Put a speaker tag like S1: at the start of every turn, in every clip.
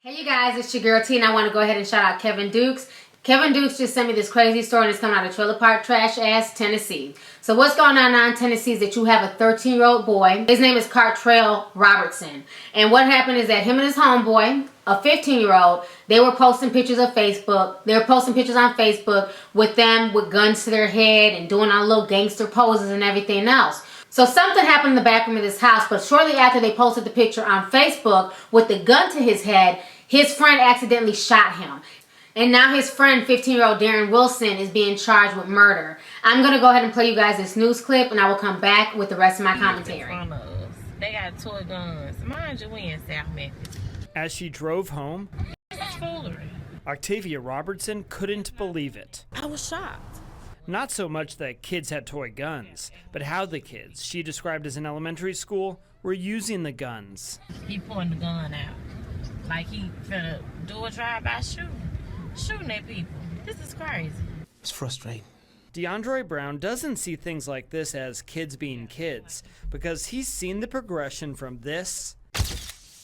S1: Hey you guys, it's your girl T, and I want to go ahead and shout out Kevin Dukes. Kevin Dukes just sent me this crazy story, and it's coming out of Trailer Park Trash Ass, Tennessee. So what's going on now in Tennessee is that you have a 13-year-old boy. His name is Cartrell Robertson. And what happened is that him and his homeboy, a 15-year-old, they were posting pictures of Facebook. They were posting pictures on Facebook with them with guns to their head and doing all little gangster poses and everything else. So something happened in the back room of this house, but shortly after they posted the picture on Facebook with the gun to his head, his friend accidentally shot him. And now his friend, 15-year-old Darren Wilson, is being charged with murder. I'm going to go ahead and play you guys this news clip, and I will come back with the rest of my commentary.
S2: They got toy guns. Mind you, we in South Memphis.
S3: As she drove home,
S2: This is foolery.
S3: Octavia Robertson couldn't believe it.
S2: I was shocked.
S3: Not so much that kids had toy guns, but how the kids, she described as in elementary school, were using the guns.
S2: He pulling the gun out. Like he finna do a drive-by shooting at people. This is crazy.
S4: It's frustrating.
S3: DeAndre Brown doesn't see things like this as kids being kids, because he's seen the progression from this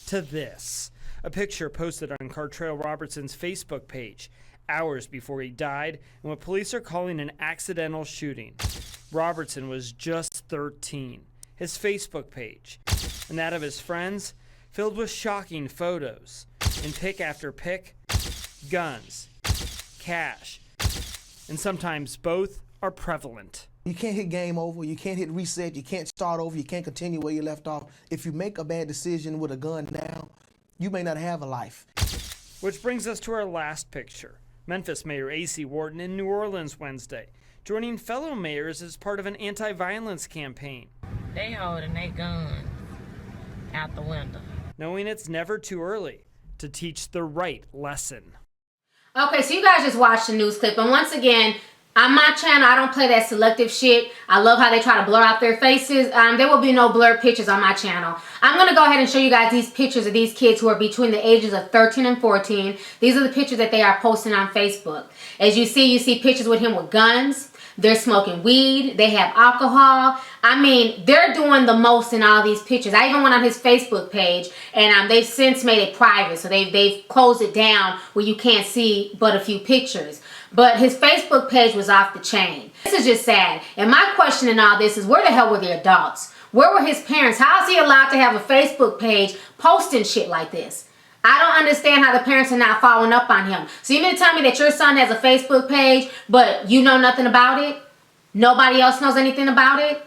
S3: to this. A picture posted on Cartrell Robertson's Facebook page, hours before he died, and what police are calling an accidental shooting. Robertson was just 13. His Facebook page, and that of his friends, filled with shocking photos. In pic after pic, guns, cash, and sometimes both are prevalent.
S4: You can't hit game over, you can't hit reset, you can't start over, you can't continue where you left off. If you make a bad decision with a gun now, you may not have a life.
S3: Which brings us to our last picture. Memphis Mayor A.C. Wharton in New Orleans Wednesday, joining fellow mayors as part of an anti-violence campaign.
S2: They holding their guns out the window.
S3: Knowing it's never too early to teach the right lesson.
S1: Okay, so you guys just watched the news clip, and once again, on my channel, I don't play that selective shit. I love how they try to blur out their faces. There will be no blurred pictures on my channel. I'm going to go ahead and show you guys these pictures of these kids who are between the ages of 13 and 14. These are the pictures that they are posting on Facebook. As you see pictures with him with guns. They're smoking weed. They have alcohol. I mean, they're doing the most in all these pictures. I even went on his Facebook page, and they've since made it private. So they've closed it down where you can't see but a few pictures. But his Facebook page was off the chain. This is just sad. And my question in all this is, where the hell were the adults? Where were his parents? How is he allowed to have a Facebook page posting shit like this? I don't understand how the parents are not following up on him. So you mean to tell me that your son has a Facebook page, but you know nothing about it? Nobody else knows anything about it?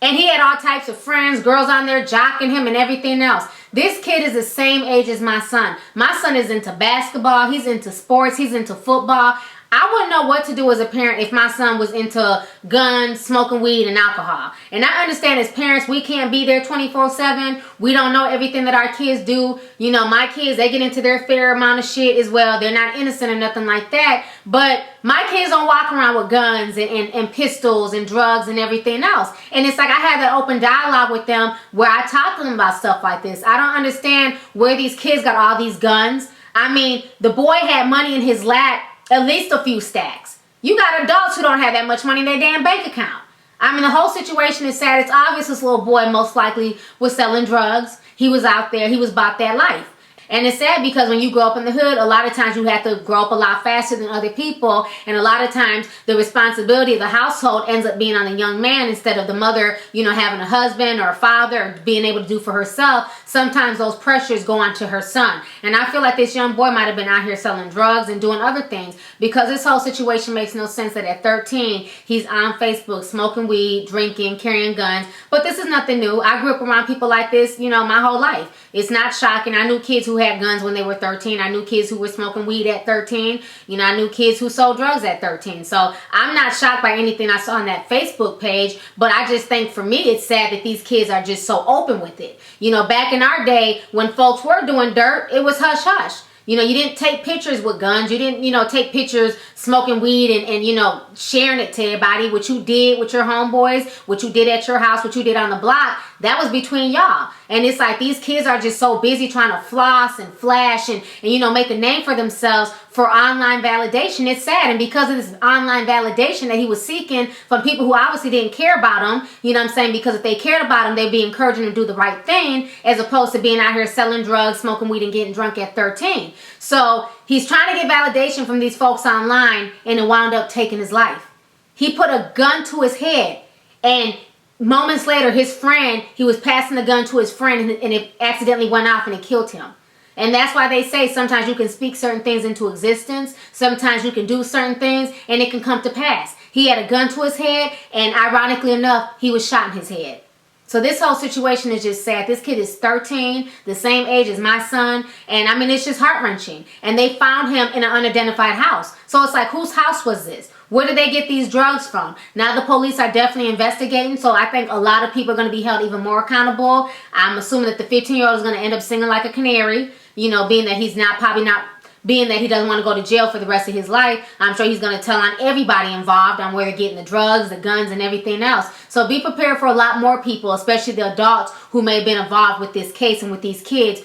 S1: And he had all types of friends, girls on there jocking him and everything else. This kid is the same age as my son. My son is into basketball. He's into sports. He's into football. I wouldn't know what to do as a parent if my son was into guns, smoking weed, and alcohol. And I understand as parents, we can't be there 24/7. We don't know everything that our kids do. You know, my kids, they get into their fair amount of shit as well. They're not innocent or nothing like that. But my kids don't walk around with guns and pistols and drugs and everything else. And it's like I had that open dialogue with them where I talk to them about stuff like this. I don't understand where these kids got all these guns. I mean, the boy had money in his lap, at least a few stacks. You got adults who don't have that much money in their damn bank account. I mean, the whole situation is sad. It's obvious this little boy most likely was selling drugs. He was out there. He was about that life. And it's sad because when you grow up in the hood, a lot of times you have to grow up a lot faster than other people. And a lot of times the responsibility of the household ends up being on the young man instead of the mother, you know, having a husband or a father or being able to do for herself. Sometimes those pressures go on to her son. And I feel like this young boy might have been out here selling drugs and doing other things because this whole situation makes no sense that at 13, he's on Facebook smoking weed, drinking, carrying guns. But this is nothing new. I grew up around people like this, you know, my whole life. It's not shocking. I knew kids who had guns when they were 13. I knew kids who were smoking weed at 13. You know, I knew kids who sold drugs at 13. So I'm not shocked by anything I saw on that Facebook page, but I just think for me it's sad that these kids are just so open with it. You know, back in our day when folks were doing dirt, it was hush hush. You know, you didn't take pictures with guns. You didn't, you know, take pictures smoking weed and, you know, sharing it to everybody. What you did with your homeboys, what you did at your house, what you did on the block, That was between y'all. And it's like these kids are just so busy trying to floss and flash and you know, make a name for themselves for online validation. It's sad. And because of this online validation that he was seeking from people who obviously didn't care about him, you know what I'm saying? Because if they cared about him, they'd be encouraging him to do the right thing as opposed to being out here selling drugs, smoking weed, and getting drunk at 13. So he's trying to get validation from these folks online, and it wound up taking his life. He put a gun to his head, and moments later, his friend, he was passing the gun to his friend, and it accidentally went off and it killed him. And that's why they say sometimes you can speak certain things into existence. Sometimes you can do certain things and it can come to pass. He had a gun to his head, and ironically enough, he was shot in his head. So this whole situation is just sad. This kid is 13, the same age as my son. And I mean, it's just heart-wrenching. And they found him in an unidentified house. So it's like, whose house was this? Where did they get these drugs from? Now the police are definitely investigating. So I think a lot of people are going to be held even more accountable. I'm assuming that the 15-year-old is going to end up singing like a canary. You know, being that he's being that he doesn't want to go to jail for the rest of his life, I'm sure he's going to tell on everybody involved on where they're getting the drugs, the guns, and everything else. So be prepared for a lot more people, especially the adults who may have been involved with this case and with these kids,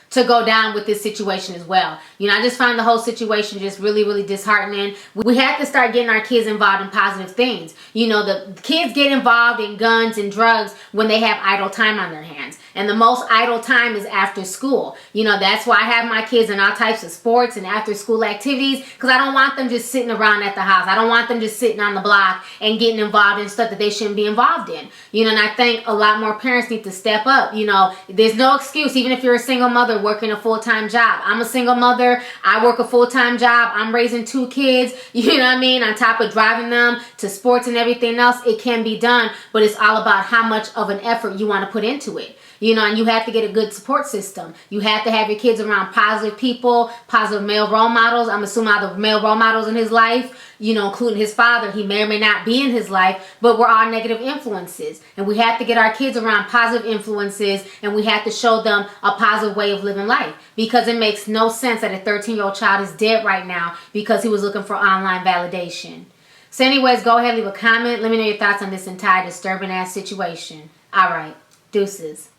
S1: to go down with this situation as well. You know, I just find the whole situation just really, really disheartening. We have to start getting our kids involved in positive things. You know, the kids get involved in guns and drugs when they have idle time on their hands. And the most idle time is after school. You know, that's why I have my kids in all types of sports and after school activities, because I don't want them just sitting around at the house. I don't want them just sitting on the block and getting involved in stuff that they shouldn't be involved in. You know, and I think a lot more parents need to step up. You know, there's no excuse, even if you're a single mother working a full-time job. I'm a single mother. I work a full-time job. I'm raising 2 kids, you know what I mean? On top of driving them to sports and everything else, it can be done, but it's all about how much of an effort you want to put into it. You know, and you have to get a good support system. You have to have your kids around positive people, positive male role models. I'm assuming all the male role models in his life, you know, including his father, he may or may not be in his life, but we're all negative influences. And we have to get our kids around positive influences, and we have to show them a positive way of living life. Because it makes no sense that a 13-year-old child is dead right now because he was looking for online validation. So anyways, go ahead, leave a comment. Let me know your thoughts on this entire disturbing ass situation. All right, deuces.